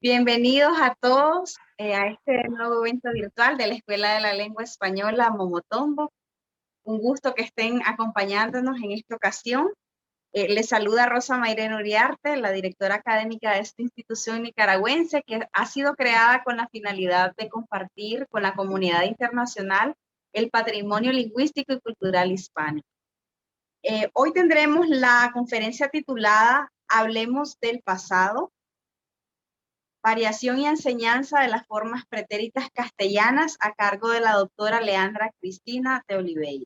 Bienvenidos a todos a este nuevo evento virtual de la Escuela de la Lengua Española Momotombo. Un gusto que estén acompañándonos en esta ocasión. Les saluda Rosa Mayrén Uriarte, la directora académica de esta institución nicaragüense que ha sido creada con la finalidad de compartir con la comunidad internacional el patrimonio lingüístico y cultural hispánico. Hoy tendremos la conferencia titulada Hablemos del pasado. Variación y enseñanza de las formas pretéritas castellanas a cargo de la doctora Leandra Cristina de Oliveira.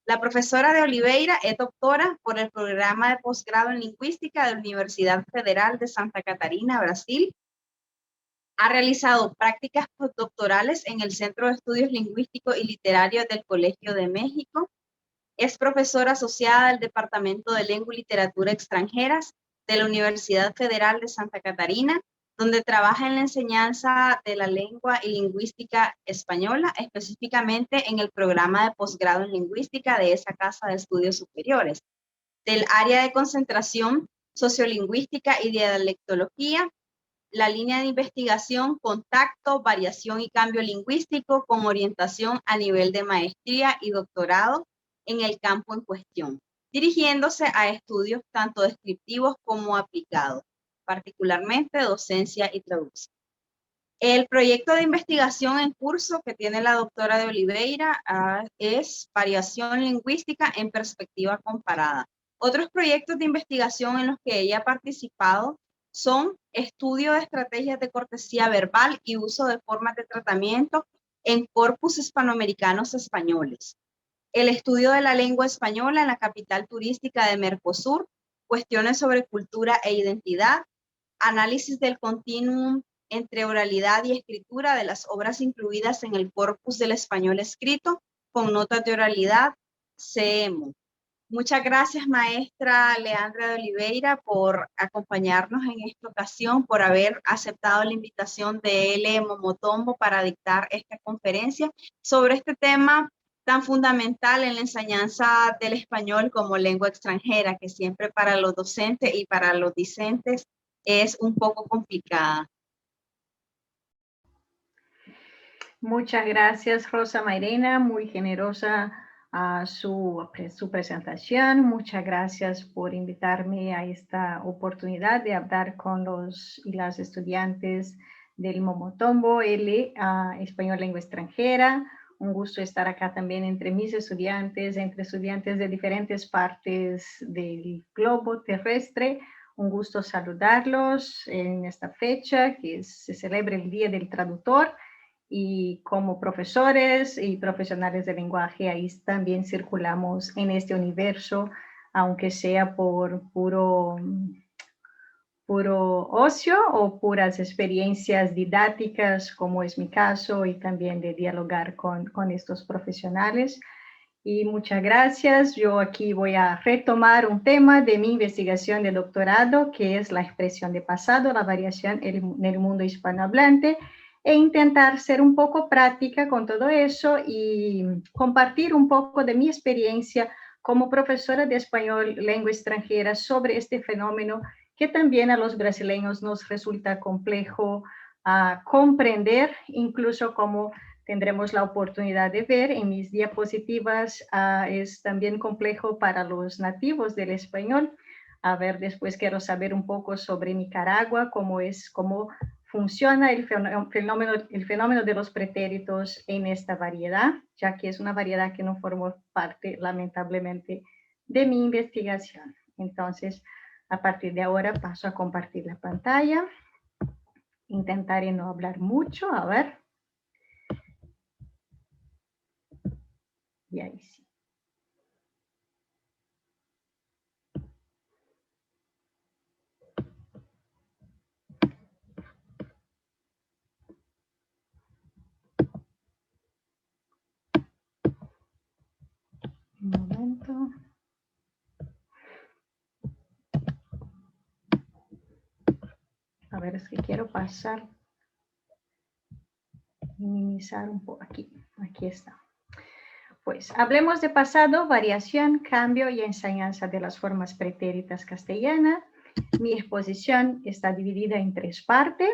La profesora de Oliveira es doctora por el programa de posgrado en lingüística de la Universidad Federal de Santa Catarina, Brasil. Ha realizado prácticas postdoctorales en el Centro de Estudios Lingüísticos y Literarios del Colegio de México. Es profesora asociada del Departamento de Lengua y Literatura Extranjeras de la Universidad Federal de Santa Catarina, donde trabaja en la enseñanza de la lengua y lingüística española, específicamente en el programa de posgrado en lingüística de esa Casa de Estudios Superiores, del área de concentración sociolingüística y dialectología, la línea de investigación, contacto, variación y cambio lingüístico con orientación a nivel de maestría y doctorado en el campo en cuestión, dirigiéndose a estudios tanto descriptivos como aplicados, particularmente docencia y traducción. El proyecto de investigación en curso que tiene la doctora de Oliveira es variación lingüística en perspectiva comparada. Otros proyectos de investigación en los que ella ha participado son estudio de estrategias de cortesía verbal y uso de formas de tratamiento en corpus hispanoamericanos españoles, el estudio de la lengua española en la capital turística de Mercosur, cuestiones sobre cultura e identidad, análisis del continuum entre oralidad y escritura de las obras incluidas en el corpus del español escrito, con notas de oralidad, CEMO. Muchas gracias, maestra Leandra de Oliveira, por acompañarnos en esta ocasión, por haber aceptado la invitación de L. Momotombo para dictar esta conferencia sobre este tema tan fundamental en la enseñanza del español como lengua extranjera, que siempre para los docentes y para los discentes es un poco complicada. Muchas gracias, Rosa Mayrena, muy generosa su presentación. Muchas gracias por invitarme a esta oportunidad de hablar con los y las estudiantes del Momotombo L, Español Lengua Extranjera. Un gusto estar acá también entre mis estudiantes, entre estudiantes de diferentes partes del globo terrestre. Un gusto saludarlos en esta fecha que se celebra el Día del Traductor. Y como profesores y profesionales de lenguaje, ahí también circulamos en este universo, aunque sea por puro ocio o puras experiencias didácticas, como es mi caso, y también de dialogar con estos profesionales. Y muchas gracias. Yo aquí voy a retomar un tema de mi investigación de doctorado, que es la expresión de pasado, la variación en el mundo hispanohablante, e intentar ser un poco práctica con todo eso y compartir un poco de mi experiencia como profesora de español lengua extranjera sobre este fenómeno que también a los brasileños nos resulta complejo comprender, incluso como tendremos la oportunidad de ver en mis diapositivas, es también complejo para los nativos del español. A ver, después quiero saber un poco sobre Nicaragua, cómo funciona el fenómeno de los pretéritos en esta variedad, ya que es una variedad que no formó parte, lamentablemente, de mi investigación. Entonces, a partir de ahora paso a compartir la pantalla. Intentaré no hablar mucho, a ver. Y ahí sí. Un momento. A ver, es que quiero pasar, minimizar un poco aquí. Aquí está. Pues hablemos de pasado, variación, cambio y enseñanza de las formas pretéritas castellanas. Mi exposición está dividida en 3 partes.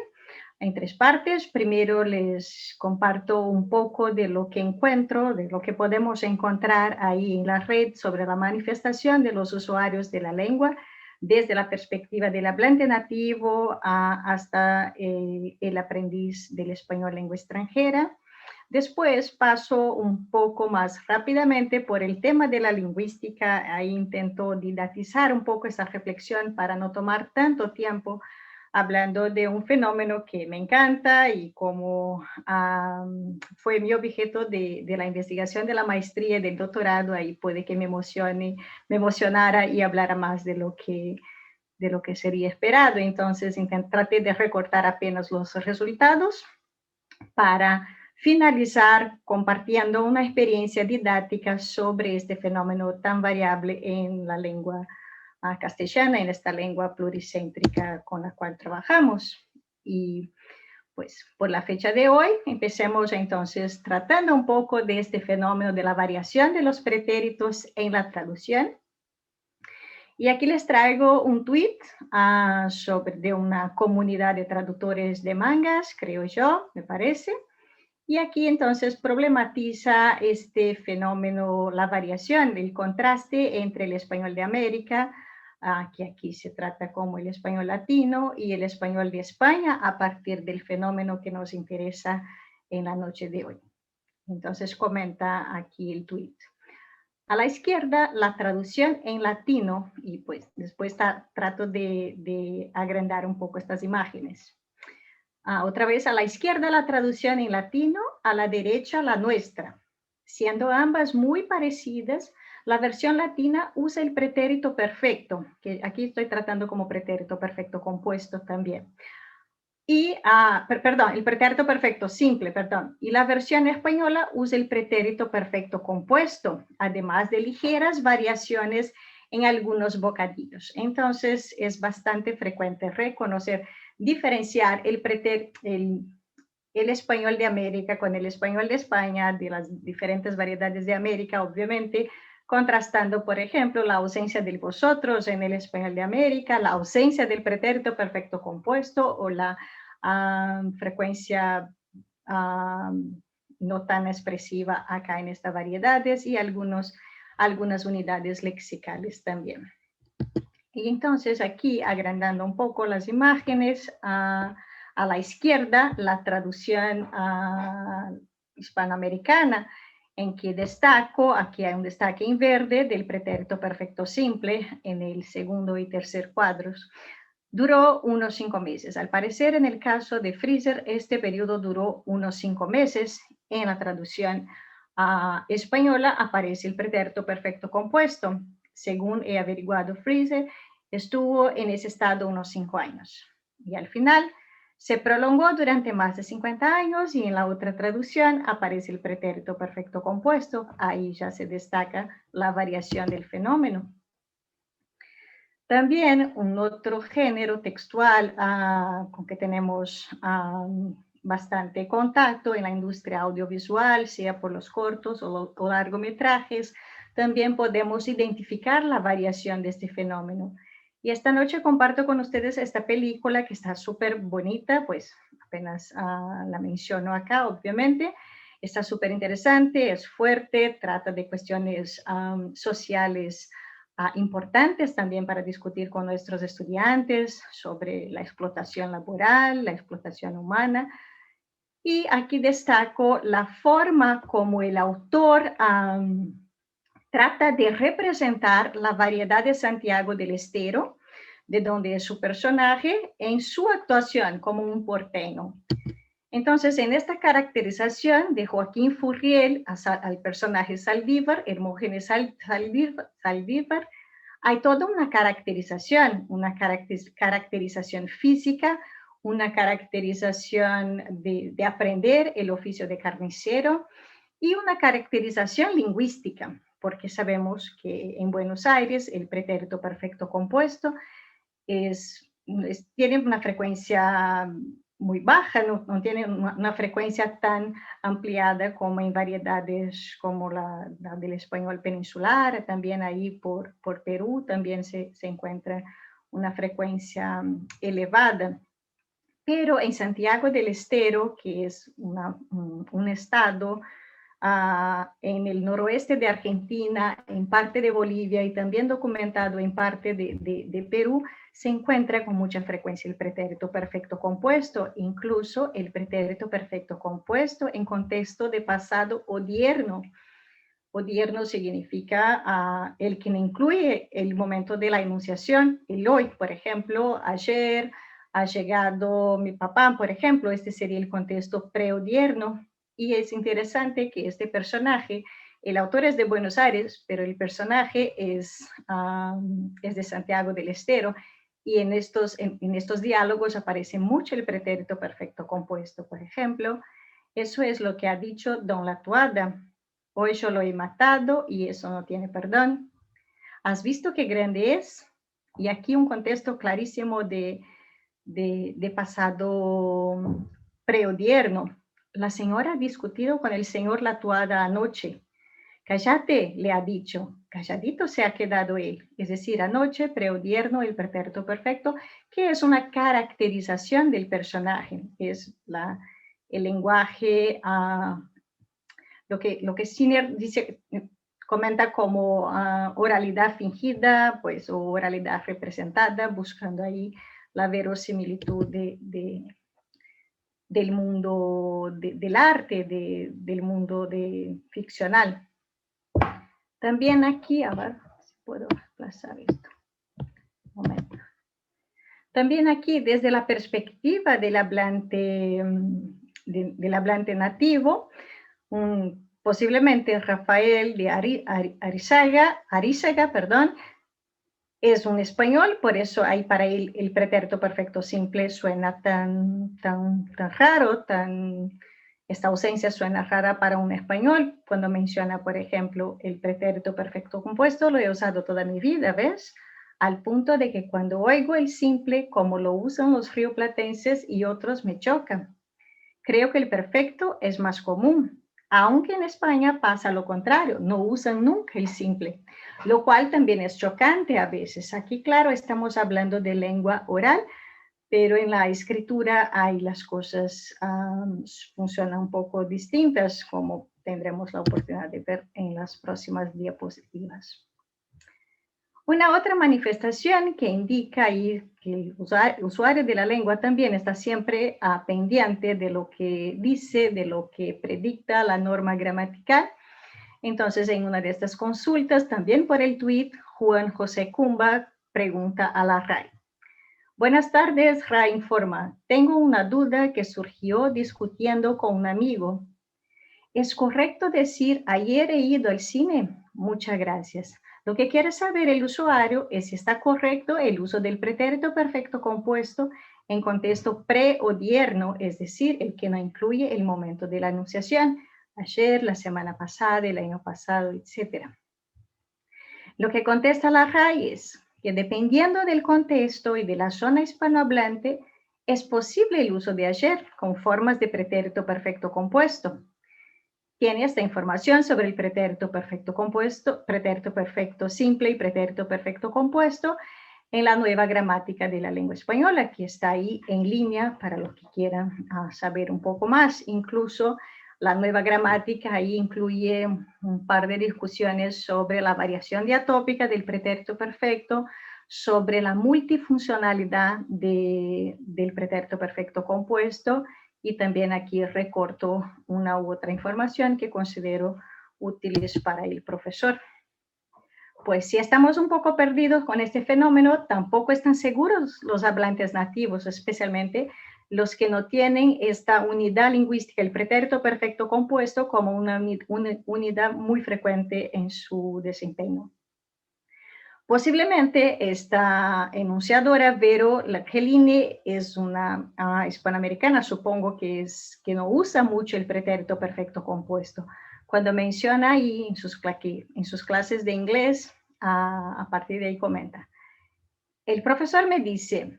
en 3 partes. Primero les comparto un poco de lo que encuentro, de lo que podemos encontrar ahí en la red sobre la manifestación de los usuarios de la lengua, desde la perspectiva del hablante nativo hasta el aprendiz del español lengua extranjera. Después paso un poco más rápidamente por el tema de la lingüística. Ahí intento didatizar un poco esa reflexión para no tomar tanto tiempo hablando de un fenómeno que me encanta y como fue mi objeto de la investigación de la maestría y del doctorado, ahí puede que me emocionara y hablara más de lo que sería esperado. Entonces traté de recortar apenas los resultados para finalizar compartiendo una experiencia didáctica sobre este fenómeno tan variable en la lengua castellana, en esta lengua pluricéntrica con la cual trabajamos. Y pues por la fecha de hoy, empecemos entonces tratando un poco de este fenómeno de la variación de los pretéritos en la traducción. Y aquí les traigo un tweet de una comunidad de traductores de mangas, creo yo, me parece. Y aquí entonces problematiza este fenómeno, la variación, el contraste entre el español de América, que aquí se trata como el español latino, y el español de España a partir del fenómeno que nos interesa en la noche de hoy. Entonces comenta aquí el tuit. A la izquierda, la traducción en latino, y pues después trato de agrandar un poco estas imágenes. Otra vez a la izquierda la traducción en latino, a la derecha la nuestra. Siendo ambas muy parecidas, la versión latina usa el pretérito perfecto, que aquí estoy tratando como pretérito perfecto compuesto también. Y, perdón, el pretérito perfecto simple, perdón. Y la versión española usa el pretérito perfecto compuesto, además de ligeras variaciones en algunos bocadillos. Entonces, es bastante frecuente diferenciar el español de América con el español de España, de las diferentes variedades de América, obviamente, contrastando, por ejemplo, la ausencia del vosotros en el español de América, la ausencia del pretérito perfecto compuesto o la frecuencia no tan expresiva acá en estas variedades y algunas unidades lexicales también. Y entonces aquí, agrandando un poco las imágenes, a la izquierda, la traducción hispanoamericana, en que destaco, aquí hay un destaque en verde del pretérito perfecto simple en el segundo y tercer cuadros. Duró unos 5 meses. Al parecer, en el caso de Freezer, este periodo duró unos 5 meses. En la traducción española aparece el pretérito perfecto compuesto. Según he averiguado, Freezer estuvo en ese estado unos 5 años. Y al final se prolongó durante más de 50 años y en la otra traducción aparece el pretérito perfecto compuesto. Ahí ya se destaca la variación del fenómeno. También un otro género textual con que tenemos bastante contacto en la industria audiovisual, sea por los cortos o largometrajes, también podemos identificar la variación de este fenómeno. Y esta noche comparto con ustedes esta película que está súper bonita, pues apenas la menciono acá, obviamente. Está súper interesante, es fuerte, trata de cuestiones sociales importantes también para discutir con nuestros estudiantes sobre la explotación laboral, la explotación humana. Y aquí destaco la forma como el autor trata de representar la variedad de Santiago del Estero, de donde es su personaje, en su actuación como un porteño. Entonces, en esta caracterización de Joaquín Furriel al personaje Saldívar, Hermógenes Saldívar, hay toda una caracterización física, una caracterización de aprender el oficio de carnicero y una caracterización lingüística, porque sabemos que en Buenos Aires el pretérito perfecto compuesto tiene una frecuencia muy baja, no tiene una frecuencia tan ampliada como en variedades como la del español peninsular, también ahí por Perú también se encuentra una frecuencia elevada. pero en Santiago del Estero, que es un estado en el noroeste de Argentina, en parte de Bolivia y también documentado en parte de Perú, se encuentra con mucha frecuencia el pretérito perfecto compuesto, incluso el pretérito perfecto compuesto en contexto de pasado odierno. Odierno significa el que no incluye el momento de la enunciación, el hoy, por ejemplo, ayer ha llegado mi papá, por ejemplo, este sería el contexto preodierno. Y es interesante que este personaje, el autor es de Buenos Aires, pero el personaje es de Santiago del Estero, y en estos diálogos aparece mucho el pretérito perfecto compuesto. Por ejemplo, eso es lo que ha dicho Don Latuada. Hoy yo lo he matado y eso no tiene perdón. ¿Has visto qué grande es? Y aquí un contexto clarísimo de pasado preodierno. La señora ha discutido con el señor Latuada anoche. Cállate, le ha dicho. Calladito se ha quedado él. Es decir, anoche, preodierno, el pretérito perfecto, que es una caracterización del personaje. Es el lenguaje, lo que Skinner dice, comenta como oralidad fingida, pues, o oralidad representada, buscando ahí la verosimilitud del mundo del arte, del mundo ficcional. También aquí, a ver si puedo desplazar esto. Un momento. También aquí, desde la perspectiva del hablante nativo, posiblemente Rafael de Arizaga, perdón, es un español, por eso ahí para él el pretérito perfecto simple suena tan raro, esta ausencia suena rara para un español. Cuando menciona, por ejemplo, el pretérito perfecto compuesto, lo he usado toda mi vida, ¿ves? Al punto de que cuando oigo el simple, como lo usan los rioplatenses y otros, me choca. Creo que el perfecto es más común, aunque en España pasa lo contrario, no usan nunca el simple, lo cual también es chocante a veces. Aquí, claro, estamos hablando de lengua oral, pero en la escritura hay las cosas funcionan un poco distintas, como tendremos la oportunidad de ver en las próximas diapositivas. Una otra manifestación que indica ahí que el usuario de la lengua también está siempre pendiente de lo que dice, de lo que predicta la norma gramatical. Entonces, en una de estas consultas, también por el tweet, Juan José Cumba pregunta a la RAI. Buenas tardes, RAI informa. Tengo una duda que surgió discutiendo con un amigo. ¿Es correcto decir ayer he ido al cine? Muchas gracias. Lo que quiere saber el usuario es si está correcto el uso del pretérito perfecto compuesto en contexto preodierno, es decir, el que no incluye el momento de la enunciación, ayer, la semana pasada, el año pasado, etc. Lo que contesta la RAI es que dependiendo del contexto y de la zona hispanohablante, es posible el uso de ayer con formas de pretérito perfecto compuesto. Tiene esta información sobre el pretérito perfecto compuesto, pretérito perfecto simple y pretérito perfecto compuesto en la nueva gramática de la lengua española, que está ahí en línea para los que quieran saber un poco más. Incluso la nueva gramática ahí incluye un par de discusiones sobre la variación diatópica del pretérito perfecto, sobre la multifuncionalidad del pretérito perfecto compuesto, y también aquí recorto una u otra información que considero útiles para el profesor. Pues si estamos un poco perdidos con este fenómeno, tampoco están seguros los hablantes nativos, especialmente los que no tienen esta unidad lingüística, el pretérito perfecto compuesto, como una unidad muy frecuente en su desempeño. Posiblemente esta enunciadora, Vero Lachelini, es una hispanoamericana, supongo que no usa mucho el pretérito perfecto compuesto. Cuando menciona ahí en sus clases de inglés, a partir de ahí comenta. El profesor me dice,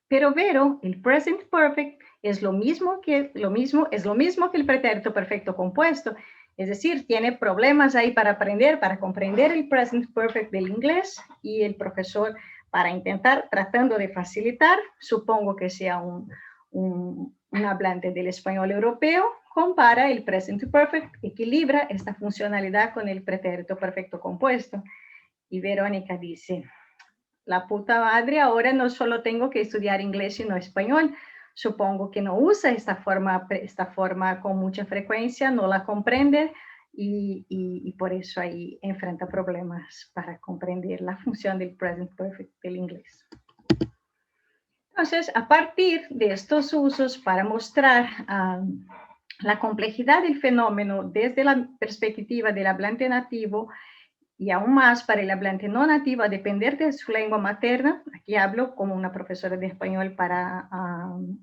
pero Vero, el present perfect es lo mismo que el pretérito perfecto compuesto. Es decir, tiene problemas ahí para comprender el present perfect del inglés, y el profesor, para intentar, tratando de facilitar, supongo que sea un hablante del español europeo, compara el present perfect, equilibra esta funcionalidad con el pretérito perfecto compuesto. Y Verónica dice, la puta madre, ahora no solo tengo que estudiar inglés sino español. Supongo que no usa esta forma con mucha frecuencia, no la comprende y por eso ahí enfrenta problemas para comprender la función del present perfect del inglés. Entonces, a partir de estos usos para mostrar la complejidad del fenómeno desde la perspectiva del hablante nativo y aún más para el hablante no nativo a depender de su lengua materna, aquí hablo como una profesora de español para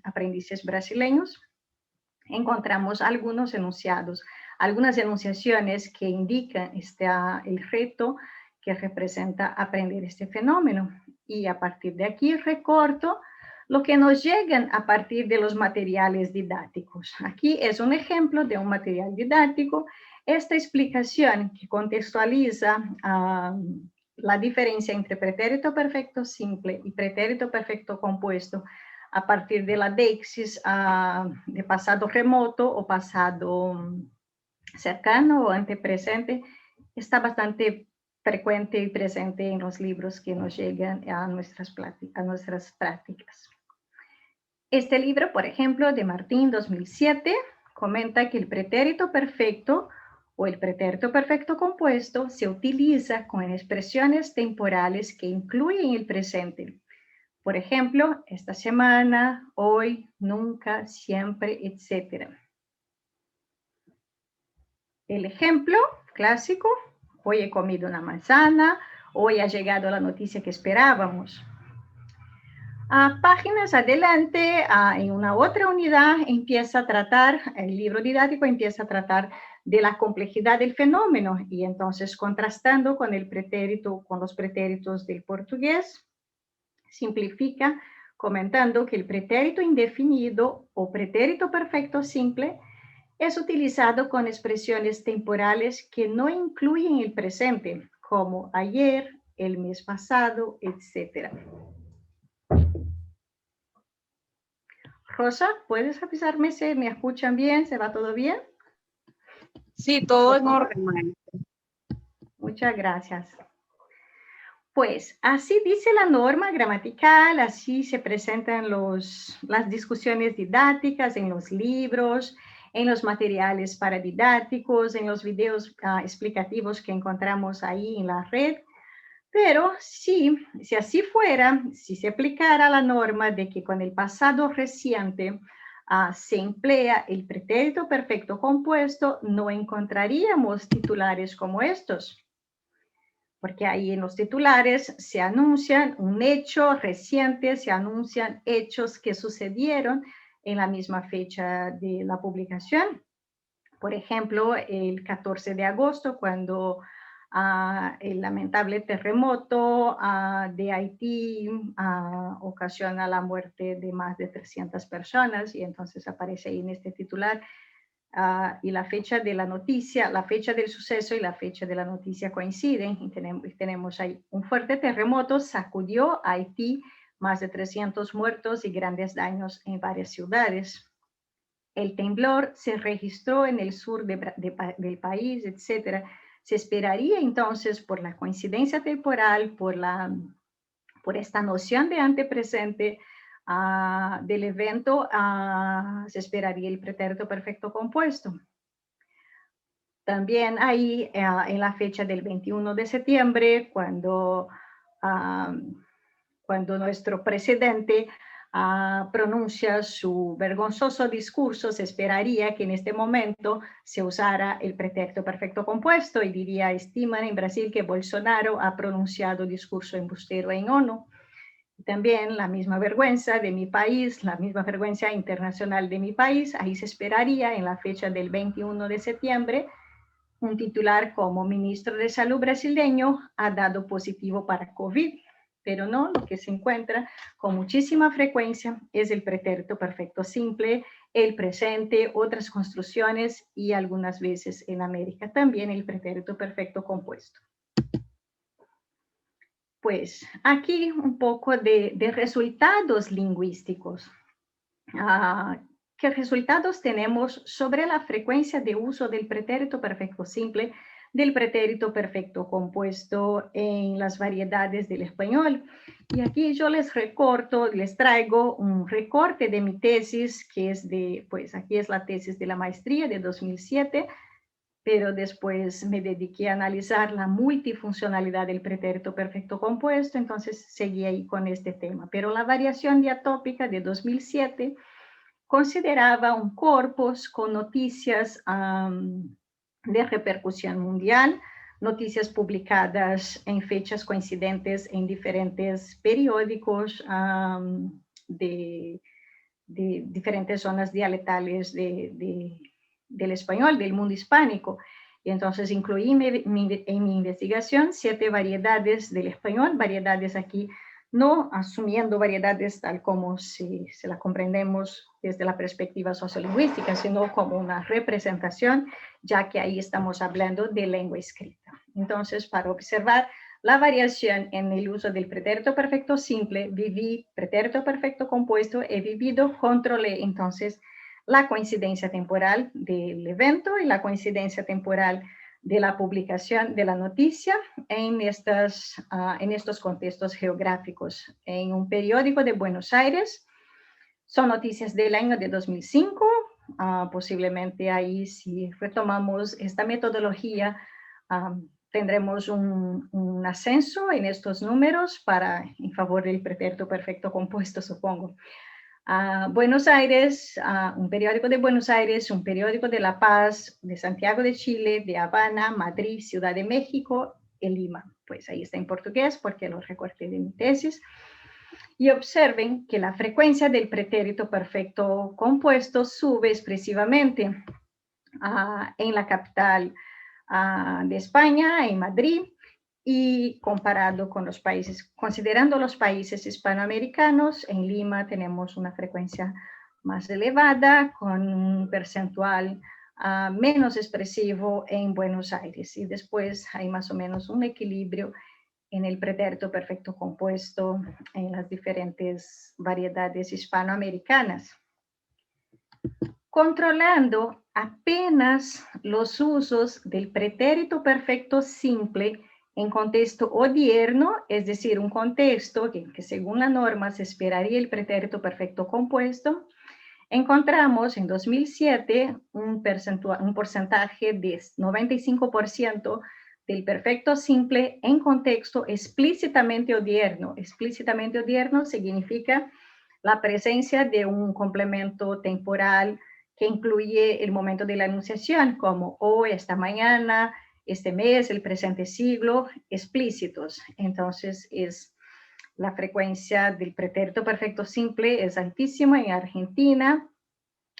aprendices brasileños, encontramos algunos enunciados, algunas enunciaciones que indican el reto que representa aprender este fenómeno. Y a partir de aquí recorto lo que nos llegan a partir de los materiales didácticos. Aquí es un ejemplo de un material didáctico. Esta explicación que contextualiza la diferencia entre pretérito perfecto simple y pretérito perfecto compuesto a partir de la deixis de pasado remoto o pasado cercano o antepresente, está bastante frecuente y presente en los libros que nos llegan a nuestras prácticas. Este libro, por ejemplo, de Martín 2007, comenta que el pretérito perfecto o el pretérito perfecto compuesto se utiliza con expresiones temporales que incluyen el presente. Por ejemplo, esta semana, hoy, nunca, siempre, etc. El ejemplo clásico, hoy he comido una manzana, hoy ha llegado la noticia que esperábamos. Páginas adelante, en una otra unidad, empieza a tratar, el libro didáctico empieza a tratar de la complejidad del fenómeno y entonces contrastando con el pretérito, con los pretéritos del portugués, simplifica comentando que el pretérito indefinido o pretérito perfecto simple es utilizado con expresiones temporales que no incluyen el presente, como ayer, el mes pasado, etc. Rosa, ¿puedes avisarme si me escuchan bien? ¿Se va todo bien? Sí, todo en orden, maestra. Muchas gracias. Pues así dice la norma gramatical, así se presentan las discusiones didácticas en los libros, en los materiales paradidácticos, en los videos explicativos que encontramos ahí en la red. Pero si así fuera, si se aplicara la norma de que con el pasado reciente se emplea el pretérito perfecto compuesto, no encontraríamos titulares como estos. Porque ahí en los titulares se anuncian un hecho reciente, se anuncian hechos que sucedieron en la misma fecha de la publicación. Por ejemplo, el 14 de agosto, cuando el lamentable terremoto de Haití ocasiona la muerte de más de 300 personas, y entonces aparece ahí en este titular, y la fecha de la noticia, la fecha del suceso y la fecha de la noticia coinciden, y tenemos ahí un fuerte terremoto sacudió a Haití, más de 300 muertos y grandes daños en varias ciudades. El temblor se registró en el sur del país, etc. Se esperaría entonces, por la coincidencia temporal, por esta noción de antepresente del evento, se esperaría el pretérito perfecto compuesto. También ahí, en la fecha del 21 de septiembre, cuando nuestro presidente pronuncia su vergonzoso discurso, se esperaría que en este momento se usara el pretérito perfecto compuesto y diría, estiman en Brasil que Bolsonaro ha pronunciado discurso embustero en ONU. También la misma vergüenza de mi país, la misma vergüenza internacional de mi país, ahí se esperaría en la fecha del 21 de septiembre un titular como ministro de Salud brasileño ha dado positivo para COVID. Pero no, lo que se encuentra con muchísima frecuencia es el pretérito perfecto simple, el presente, otras construcciones y algunas veces en América también el pretérito perfecto compuesto. Pues aquí un poco de resultados lingüísticos. ¿Qué resultados tenemos sobre la frecuencia de uso del pretérito perfecto simple, del pretérito perfecto compuesto en las variedades del español? Y aquí yo les traigo un recorte de mi tesis, que es pues aquí es la tesis de la maestría de 2007, pero después me dediqué a analizar la multifuncionalidad del pretérito perfecto compuesto, entonces seguí ahí con este tema. Pero la variación diatópica de 2007 consideraba un corpus con noticias de repercusión mundial, noticias publicadas en fechas coincidentes en diferentes periódicos de diferentes zonas dialectales del español, del mundo hispánico. Y entonces incluí en mi investigación 7 variedades del español, variedades aquí no asumiendo variedades tal como si se la comprendemos desde la perspectiva sociolingüística, sino como una representación, ya que ahí estamos hablando de lengua escrita. Entonces, para observar la variación en el uso del pretérito perfecto simple, viví pretérito perfecto compuesto, he vivido, controlé entonces la coincidencia temporal del evento y la coincidencia temporal de la publicación de la noticia en estos contextos geográficos. En un periódico de Buenos Aires, son noticias del año de 2005, posiblemente ahí si retomamos esta metodología, tendremos un ascenso en estos números en favor del pretérito perfecto compuesto, supongo. Buenos Aires, un periódico de Buenos Aires, un periódico de La Paz, de Santiago de Chile, de Habana, Madrid, Ciudad de México y Lima. Pues ahí está en portugués porque lo recorté de mi tesis. Y observen que la frecuencia del pretérito perfecto compuesto sube expresivamente en la capital de España, en Madrid, y comparado con los países, considerando los países hispanoamericanos, en Lima tenemos una frecuencia más elevada, con un percentual menos expresivo en Buenos Aires. Y después hay más o menos un equilibrio en el pretérito perfecto compuesto en las diferentes variedades hispanoamericanas. Controlando apenas los usos del pretérito perfecto simple en contexto odierno, es decir, un contexto que según la norma se esperaría el pretérito perfecto compuesto, encontramos en 2007 un porcentaje de 95% del perfecto simple en contexto explícitamente odierno. Explícitamente odierno significa la presencia de un complemento temporal que incluye el momento de la enunciación, como hoy, esta mañana, este mes, el presente siglo, explícitos. Entonces, la frecuencia del pretérito perfecto simple es altísima en Argentina.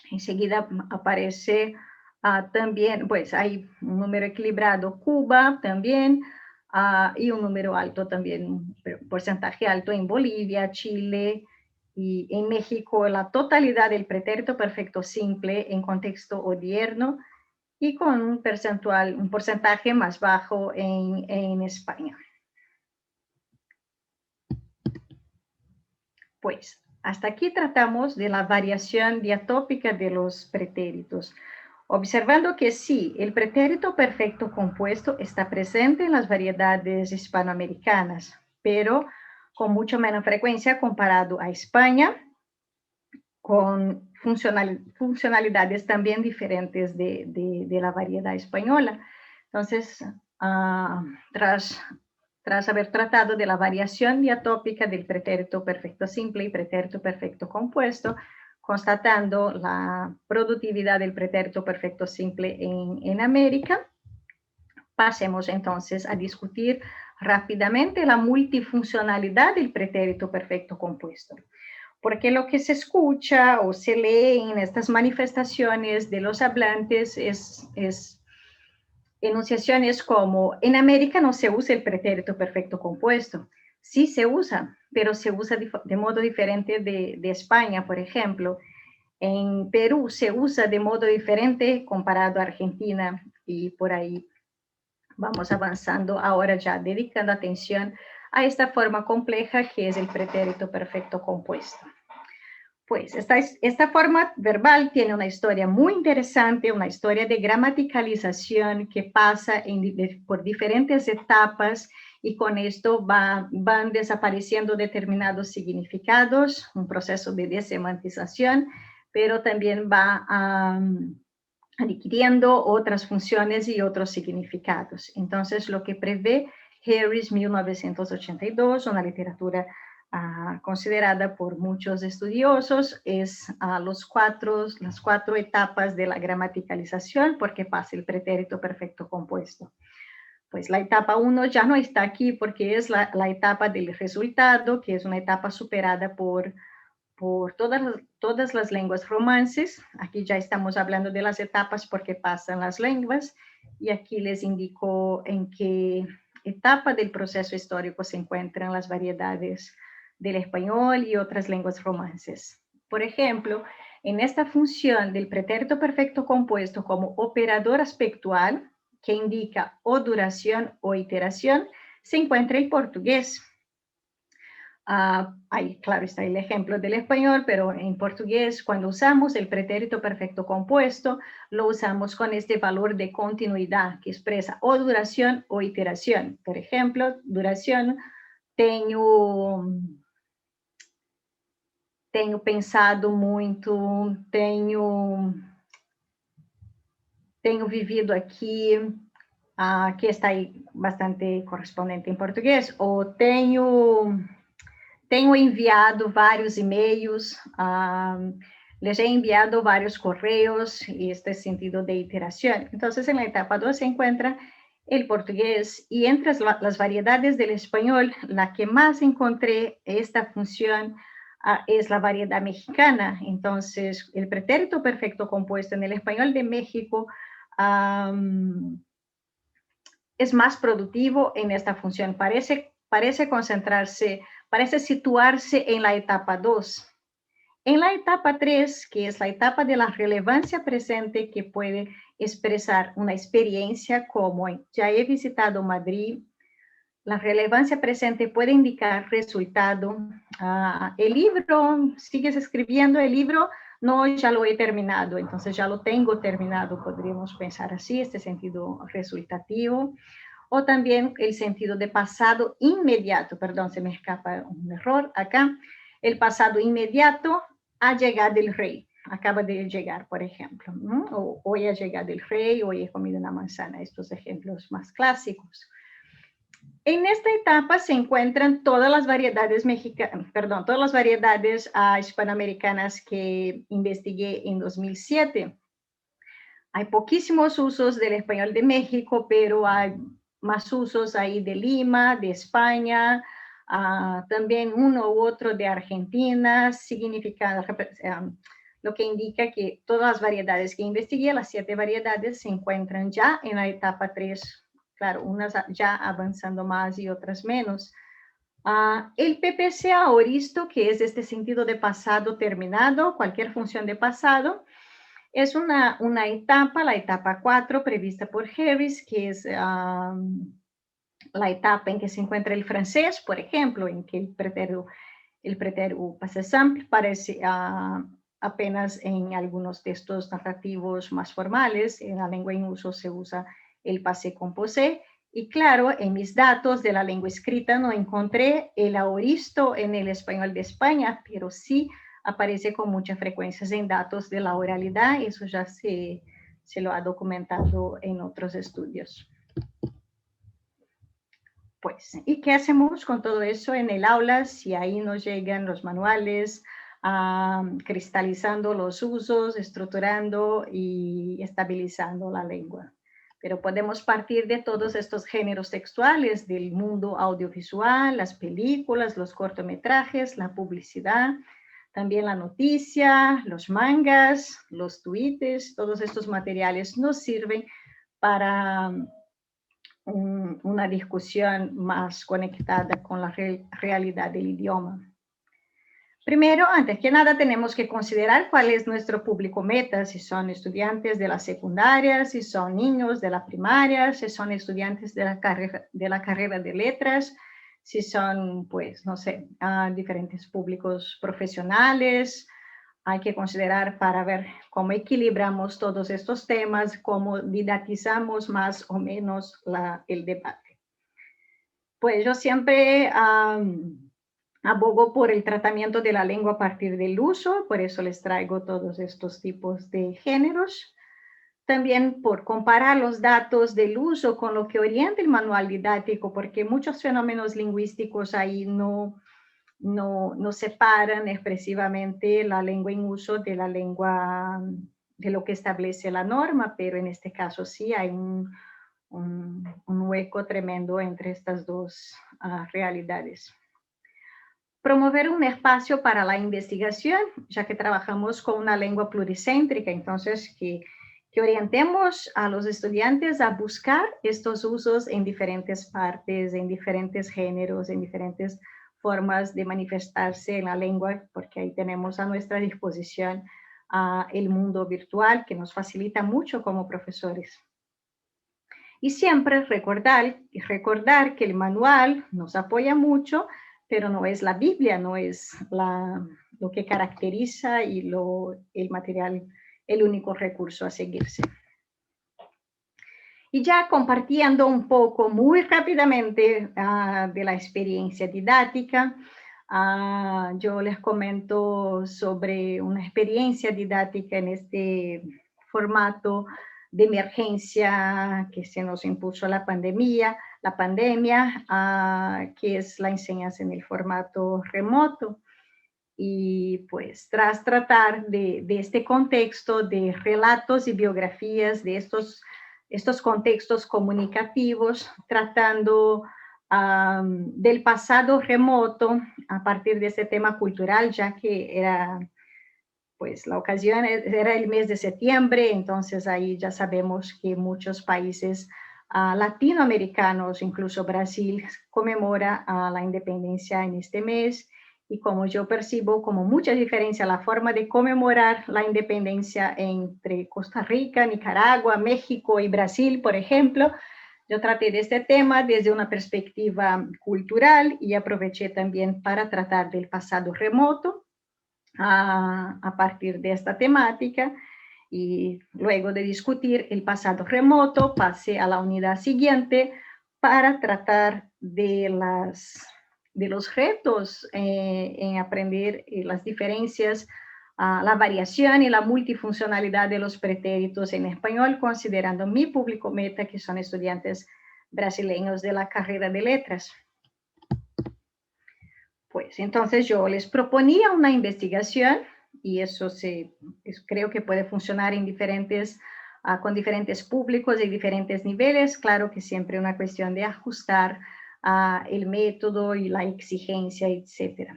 Enseguida aparece también, pues hay un número equilibrado, Cuba también, y un número alto también, un porcentaje alto en Bolivia, Chile, y en México la totalidad del pretérito perfecto simple en contexto odierno, y con un porcentaje más bajo en España. Pues hasta aquí tratamos de la variación diatópica de los pretéritos, observando que sí, el pretérito perfecto compuesto está presente en las variedades hispanoamericanas, pero con mucho menos frecuencia comparado a España, con funcionalidades también diferentes de la variedad española. Entonces, tras haber tratado de la variación diatópica del pretérito perfecto simple y pretérito perfecto compuesto, constatando la productividad del pretérito perfecto simple en América, pasemos entonces a discutir rápidamente la multifuncionalidad del pretérito perfecto compuesto. Porque lo que se escucha o se lee en estas manifestaciones de los hablantes es enunciaciones como: en América no se usa el pretérito perfecto compuesto. Sí se usa, pero se usa de modo diferente de España, por ejemplo. En Perú se usa de modo diferente comparado a Argentina, y por ahí vamos avanzando ahora ya dedicando atención a esta forma compleja que es el pretérito perfecto compuesto. Pues esta forma verbal tiene una historia muy interesante, una historia de gramaticalización que pasa por diferentes etapas y con esto van desapareciendo determinados significados, un proceso de desemantización, pero también va adquiriendo otras funciones y otros significados. Entonces, lo que prevé Harris 1982, una literatura considerada por muchos estudiosos, es las cuatro etapas de la gramaticalización, porque pasa el pretérito perfecto compuesto. Pues la etapa 1 ya no está aquí porque es la etapa del resultado, que es una etapa superada por todas las lenguas romances. Aquí ya estamos hablando de las etapas porque pasan las lenguas, y aquí les indico en qué etapa del proceso histórico se encuentran las variedades del español y otras lenguas romances. Por ejemplo, en esta función del pretérito perfecto compuesto como operador aspectual, que indica o duración o iteración, se encuentra el portugués. Ahí, claro, está el ejemplo del español, pero en portugués, cuando usamos el pretérito perfecto compuesto, lo usamos con este valor de continuidad que expresa o duración o iteración. Por ejemplo, duración, tenho pensado muito, tenho vivido aquí, que está aí bastante correspondente em português, ou tenho enviado vários e-mails, les he enviado varios correos, y este sentido de iteración. Entonces, en la etapa 2 se encuentra el portugués, y entre las variedades del español, la que más encontré esta función es la variedad mexicana. Entonces, el pretérito perfecto compuesto en el español de México es más productivo en esta función. Parece concentrarse, parece situarse en la etapa 2. En la etapa 3, que es la etapa de la relevancia presente, que puede expresar una experiencia como ya he visitado Madrid, la relevancia presente puede indicar resultado. El libro, sigues escribiendo el libro, no, ya lo he terminado, entonces ya lo tengo terminado, podríamos pensar así, este sentido resultativo. O también el sentido de pasado inmediato, perdón, se me escapa un error acá, el pasado inmediato a llegar del rey, acaba de llegar, por ejemplo, ¿no? O hoy ha llegado el rey, hoy he comido una manzana, estos ejemplos más clásicos. En esta etapa se encuentran todas las variedades mexicanas, perdón, todas las variedades hispanoamericanas que investigué en 2007. Hay poquísimos usos del español de México, pero hay más usos ahí de Lima, de España, también uno u otro de Argentina, significa, lo que indica que todas las variedades que investigué, las 7 variedades, se encuentran ya en la etapa 3, claro, unas ya avanzando más y otras menos. El PPC aoristo, que es este sentido de pasado terminado, cualquier función de pasado, es una etapa, la etapa 4, prevista por Harris, que es la etapa en que se encuentra el francés, por ejemplo, en que el pretérito passé simple parece apenas en algunos textos narrativos más formales. En la lengua en uso se usa el passé composé. Y claro, en mis datos de la lengua escrita no encontré el aoristo en el español de España, pero sí aparece con mucha frecuencia en datos de la oralidad. Eso ya se lo ha documentado en otros estudios. Pues, ¿y qué hacemos con todo eso en el aula si ahí nos llegan los manuales, cristalizando los usos, estructurando y estabilizando la lengua? Pero podemos partir de todos estos géneros textuales del mundo audiovisual, las películas, los cortometrajes, la publicidad, también la noticia, los mangas, los tweets. Todos estos materiales nos sirven para una discusión más conectada con la realidad del idioma. Primero, antes que nada, tenemos que considerar cuál es nuestro público meta, si son estudiantes de la secundaria, si son niños de la primaria, si son estudiantes de la carrera de letras, si son, pues, no sé, diferentes públicos profesionales, hay que considerar para ver cómo equilibramos todos estos temas, cómo didatizamos más o menos el debate. Pues yo siempre abogo por el tratamiento de la lengua a partir del uso, por eso les traigo todos estos tipos de géneros. También por comparar los datos del uso con lo que orienta el manual didáctico, porque muchos fenómenos lingüísticos ahí no separan expresivamente la lengua en uso de la lengua de lo que establece la norma, pero en este caso sí hay un hueco tremendo entre estas dos realidades. Promover un espacio para la investigación, ya que trabajamos con una lengua pluricéntrica, entonces que orientemos a los estudiantes a buscar estos usos en diferentes partes, en diferentes géneros, en diferentes formas de manifestarse en la lengua, porque ahí tenemos a nuestra disposición el mundo virtual que nos facilita mucho como profesores. Y siempre recordar que el manual nos apoya mucho, pero no es la Biblia, no es lo que caracteriza y el material, el único recurso a seguirse. Y ya compartiendo un poco muy rápidamente de la experiencia didáctica, yo les comento sobre una experiencia didáctica en este formato de emergencia que se nos impuso la pandemia, que es la enseñanza en el formato remoto. Y pues tras tratar de este contexto de relatos y biografías de estos contextos comunicativos, tratando del pasado remoto a partir de este tema cultural, ya que era, pues la ocasión era el mes de septiembre, entonces ahí ya sabemos que muchos países latinoamericanos, incluso Brasil, conmemora la independencia en este mes. Y como yo percibo como mucha diferencia la forma de conmemorar la independencia entre Costa Rica, Nicaragua, México y Brasil, por ejemplo, yo traté de este tema desde una perspectiva cultural y aproveché también para tratar del pasado remoto a partir de esta temática. Y luego de discutir el pasado remoto, pasé a la unidad siguiente para tratar de los retos en aprender las diferencias, la variación y la multifuncionalidad de los pretéritos en español, considerando mi público meta, que son estudiantes brasileños de la carrera de letras. Pues entonces yo les proponía una investigación y eso creo que puede funcionar con diferentes públicos y diferentes niveles. Claro que siempre una cuestión de ajustar el método y la exigencia, etc.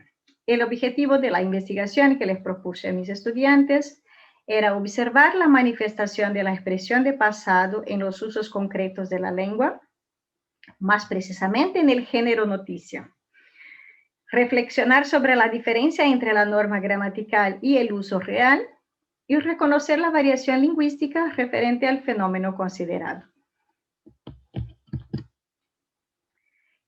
El objetivo de la investigación que les propuse a mis estudiantes era observar la manifestación de la expresión de pasado en los usos concretos de la lengua, más precisamente en el género noticia. Reflexionar sobre la diferencia entre la norma gramatical y el uso real y reconocer la variación lingüística referente al fenómeno considerado.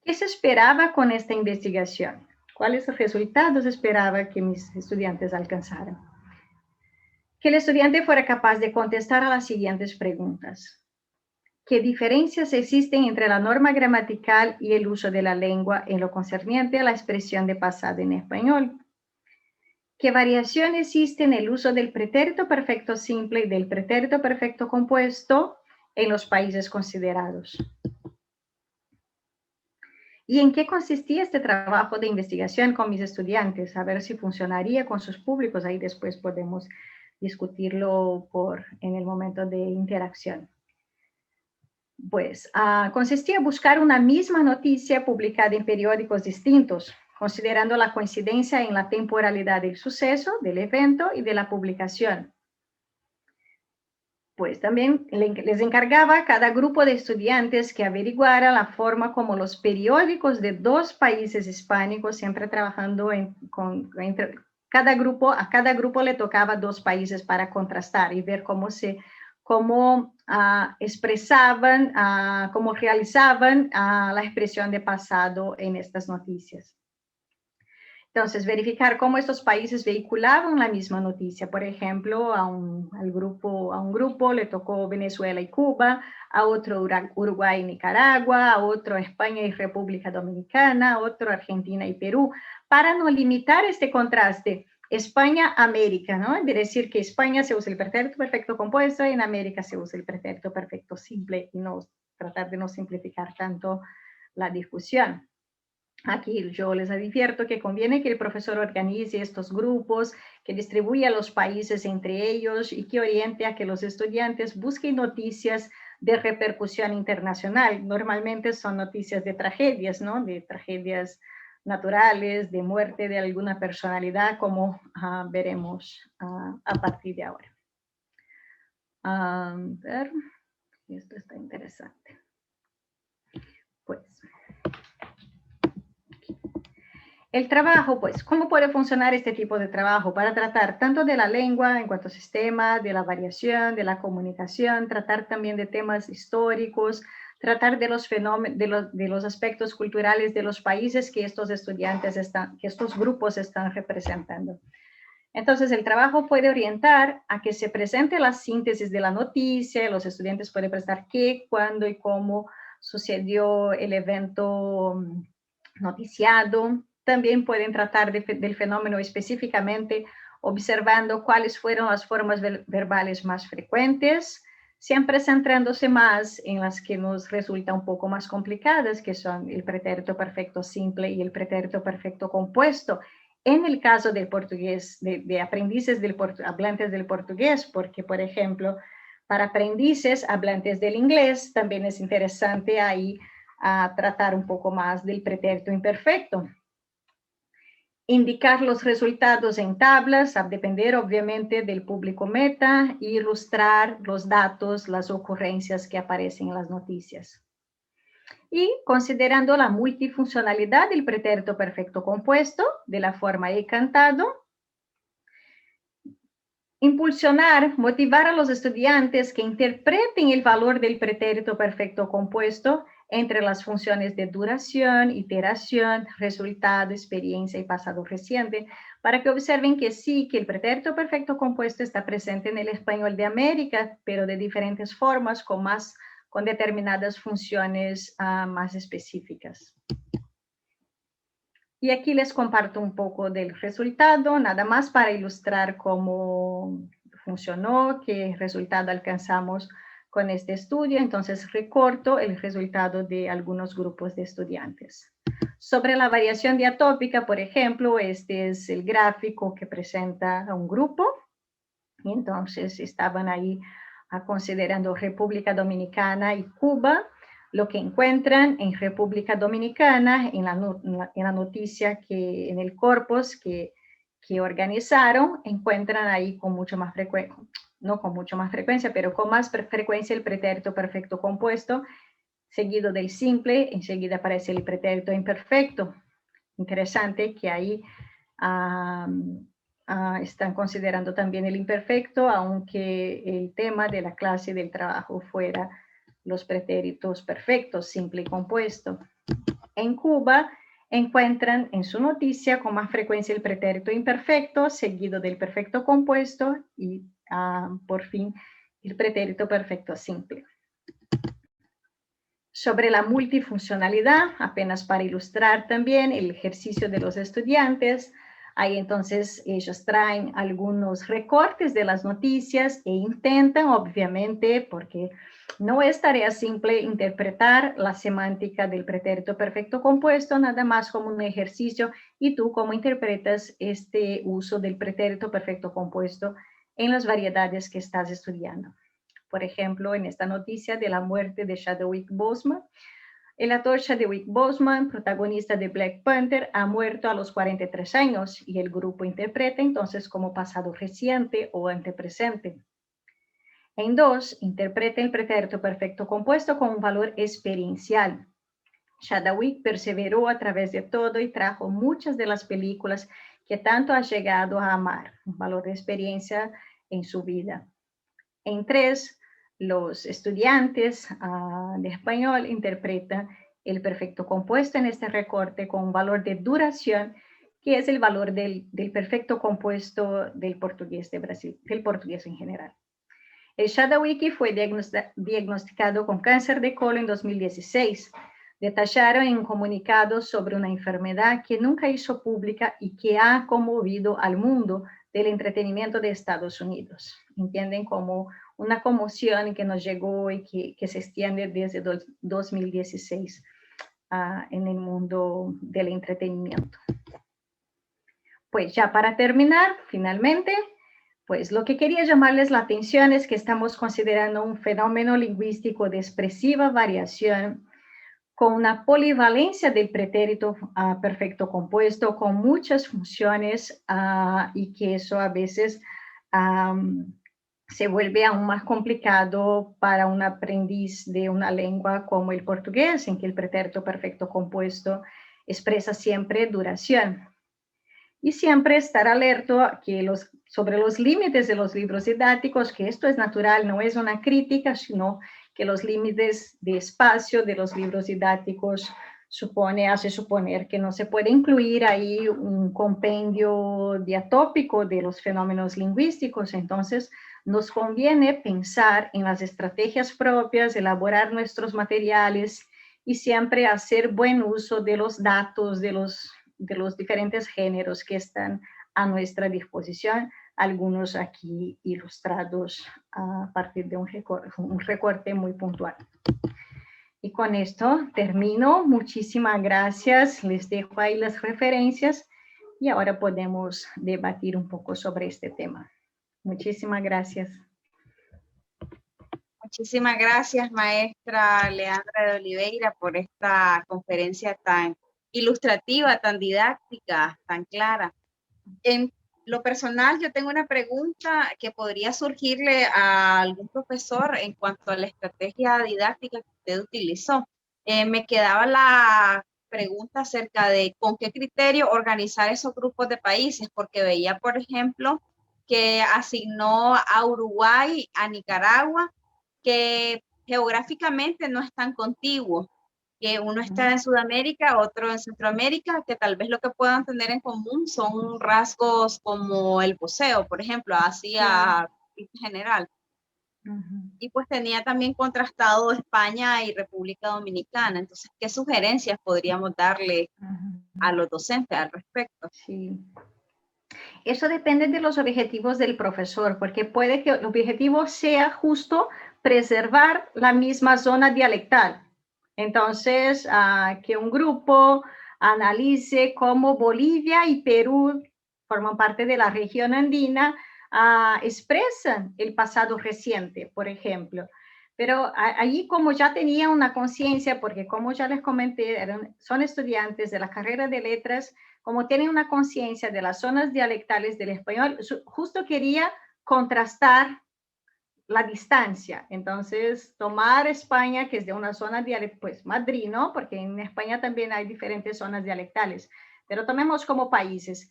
¿Qué se esperaba con esta investigación? ¿Cuáles resultados esperaba que mis estudiantes alcanzaran? Que el estudiante fuera capaz de contestar a las siguientes preguntas. ¿Qué diferencias existen entre la norma gramatical y el uso de la lengua en lo concerniente a la expresión de pasado en español? ¿Qué variación existe en el uso del pretérito perfecto simple y del pretérito perfecto compuesto en los países considerados? ¿Y en qué consistía este trabajo de investigación con mis estudiantes? A ver si funcionaría con sus públicos. Ahí después podemos discutirlo en el momento de interacción. Pues consistía en buscar una misma noticia publicada en periódicos distintos, considerando la coincidencia en la temporalidad del suceso, del evento y de la publicación. Pues también les encargaba a cada grupo de estudiantes que averiguara la forma como los periódicos de dos países hispánicos, siempre trabajando entre cada grupo, a cada grupo le tocaba dos países para contrastar y ver cómo expresaban, cómo realizaban la expresión de pasado en estas noticias. Entonces, verificar cómo estos países vehiculaban la misma noticia. Por ejemplo, a un grupo le tocó Venezuela y Cuba, a otro Uruguay y Nicaragua, a otro España y República Dominicana, a otro Argentina y Perú, para no limitar este contraste. España-América, ¿no? Es decir, que España se usa el pretérito perfecto compuesto y en América se usa el pretérito perfecto simple y no tratar de no simplificar tanto la discusión. Aquí yo les advierto que conviene que el profesor organice estos grupos, que distribuya los países entre ellos y que oriente a que los estudiantes busquen noticias de repercusión internacional. Normalmente son noticias de tragedias, ¿no? De tragedias naturales, de muerte de alguna personalidad, como veremos a partir de ahora. A ver, esto está interesante. Pues... el trabajo, pues, ¿cómo puede funcionar este tipo de trabajo? Para tratar tanto de la lengua en cuanto a sistema, de la variación, de la comunicación, tratar también de temas históricos, tratar de los fenómenos, de los aspectos culturales de los países que estos estudiantes que estos grupos están representando. Entonces, el trabajo puede orientar a que se presente la síntesis de la noticia, los estudiantes pueden prestar qué, cuándo y cómo sucedió el evento noticiado. También pueden tratar del fenómeno específicamente, observando cuáles fueron las formas verbales más frecuentes, siempre centrándose más en las que nos resultan un poco más complicadas, que son el pretérito perfecto simple y el pretérito perfecto compuesto. En el caso del portugués, de aprendices hablantes del portugués, porque, por ejemplo, para aprendices hablantes del inglés, también es interesante ahí tratar un poco más del pretérito imperfecto. Indicar los resultados en tablas, a depender obviamente del público meta, e ilustrar los datos, las ocurrencias que aparecen en las noticias. Y considerando la multifuncionalidad del pretérito perfecto compuesto, de la forma he cantado, impulsionar, motivar a los estudiantes que interpreten el valor del pretérito perfecto compuesto entre las funciones de duración, iteración, resultado, experiencia y pasado reciente, para que observen que sí, que el pretérito perfecto compuesto está presente en el español de América, pero de diferentes formas, con determinadas funciones más específicas. Y aquí les comparto un poco del resultado, nada más para ilustrar cómo funcionó, qué resultado alcanzamos con este estudio. Entonces recorto el resultado de algunos grupos de estudiantes. Sobre la variación diatópica, por ejemplo, este es el gráfico que presenta a un grupo. Y entonces estaban ahí considerando República Dominicana y Cuba. Lo que encuentran en República Dominicana, en la noticia en el corpus que organizaron, encuentran ahí con mucho más frecuencia, no con mucho más frecuencia, pero con más frecuencia el pretérito perfecto compuesto, seguido del simple, enseguida aparece el pretérito imperfecto. Interesante que ahí están considerando también el imperfecto, aunque el tema de la clase del trabajo fuera los pretéritos perfectos, simple y compuesto. En Cuba encuentran en su noticia con más frecuencia el pretérito imperfecto, seguido del perfecto compuesto y por fin el pretérito perfecto simple. Sobre la multifuncionalidad, apenas para ilustrar también el ejercicio de los estudiantes, ahí entonces ellos traen algunos recortes de las noticias e intentan, obviamente, porque no es tarea simple interpretar la semántica del pretérito perfecto compuesto, nada más como un ejercicio, y tú cómo interpretas este uso del pretérito perfecto compuesto en las variedades que estás estudiando. Por ejemplo, en esta noticia de la muerte de Chadwick Boseman, el actor Chadwick Boseman, protagonista de Black Panther, ha muerto a los 43 años y el grupo interpreta entonces como pasado reciente o antepresente. En 2, interpreta el pretérito perfecto compuesto con un valor experiencial. Chadwick perseveró a través de todo y trajo muchas de las películas que tanto ha llegado a amar, un valor de experiencia en su vida. En 3, los estudiantes de español interpretan el perfecto compuesto en este recorte con un valor de duración que es el valor del perfecto compuesto del portugués de Brasil, del portugués en general. El Shadawiki fue diagnosticado con cáncer de colon en 2016. Detallaron en un comunicado sobre una enfermedad que nunca hizo pública y que ha conmovido al mundo del entretenimiento de Estados Unidos. Entienden como una conmoción que nos llegó y que se extiende desde 2016 en el mundo del entretenimiento. Pues ya para terminar, finalmente, pues lo que quería llamarles la atención es que estamos considerando un fenómeno lingüístico de expresiva variación con una polivalencia del pretérito perfecto compuesto, con muchas funciones y que eso a veces se vuelve aún más complicado para un aprendiz de una lengua como el portugués, en que el pretérito perfecto compuesto expresa siempre duración. Y siempre estar alerta sobre los límites de los libros didácticos, que esto es natural, no es una crítica, sino que los límites de espacio de los libros didácticos hace suponer que no se puede incluir ahí un compendio diatópico de los fenómenos lingüísticos. Entonces, nos conviene pensar en las estrategias propias, elaborar nuestros materiales y siempre hacer buen uso de los datos, de los diferentes géneros que están a nuestra disposición, algunos aquí ilustrados a partir de un recorte muy puntual. Y con esto termino. Muchísimas gracias. Les dejo ahí las referencias y ahora podemos debatir un poco sobre este tema. Muchísimas gracias. Muchísimas gracias, maestra Leandra de Oliveira, por esta conferencia tan ilustrativa, tan didáctica, tan clara. En lo personal, yo tengo una pregunta que podría surgirle a algún profesor en cuanto a la estrategia didáctica que usted utilizó. Me quedaba la pregunta acerca de con qué criterio organizar esos grupos de países, porque veía, por ejemplo, que asignó a Uruguay, a Nicaragua, que geográficamente no están contiguos, que uno está en Sudamérica, otro en Centroamérica, que tal vez lo que puedan tener en común son rasgos como el voceo, por ejemplo, así a general. Y pues tenía también contrastado España y República Dominicana. Entonces, ¿qué sugerencias podríamos darle a los docentes al respecto? Sí. Eso depende de los objetivos del profesor, porque puede que el objetivo sea justo preservar la misma zona dialectal. Entonces, que un grupo analice cómo Bolivia y Perú forman parte de la región andina, expresan el pasado reciente, por ejemplo. Pero allí como ya tenía una conciencia, porque como ya les comenté, son estudiantes de la carrera de letras, como tienen una conciencia de las zonas dialectales del español, justo quería contrastar la distancia. Entonces, tomar España, que es de una zona dialectal, pues Madrid, ¿no? Porque en España también hay diferentes zonas dialectales, pero tomemos como países,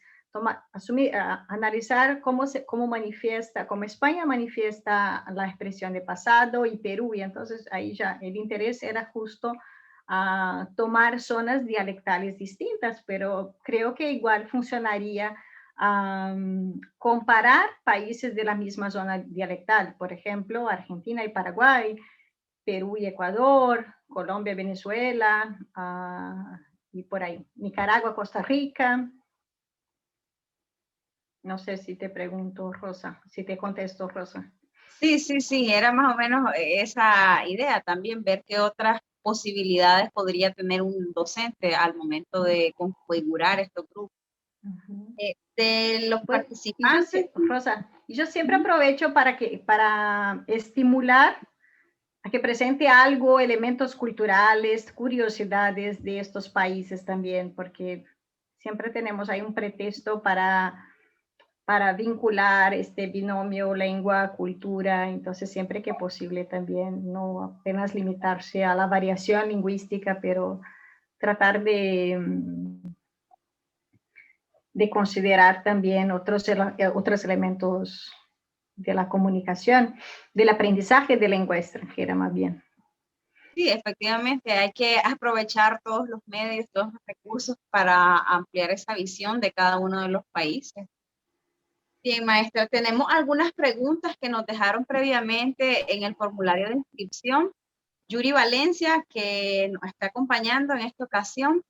analizar cómo manifiesta, cómo España manifiesta la expresión de pasado y Perú, y entonces ahí ya el interés era justo tomar zonas dialectales distintas, pero creo que igual funcionaría comparar países de la misma zona dialectal, por ejemplo, Argentina y Paraguay, Perú y Ecuador, Colombia, Venezuela, y por ahí, Nicaragua, Costa Rica. No sé si te pregunto, Rosa, si te contesto, Rosa. Sí, era más o menos esa idea, también ver qué otras posibilidades podría tener un docente al momento de configurar estos grupos. De los participantes. Yo siempre aprovecho para estimular a que presente algo, elementos culturales, curiosidades de estos países también, porque siempre tenemos ahí un pretexto para vincular este binomio lengua-cultura, entonces siempre que posible también, no apenas limitarse a la variación lingüística, pero tratar de considerar también otros elementos de la comunicación, del aprendizaje de lengua extranjera más bien. Sí, efectivamente, hay que aprovechar todos los medios, todos los recursos para ampliar esa visión de cada uno de los países. Bien, maestra, tenemos algunas preguntas que nos dejaron previamente en el formulario de inscripción. Yuri Valencia, que nos está acompañando en esta ocasión,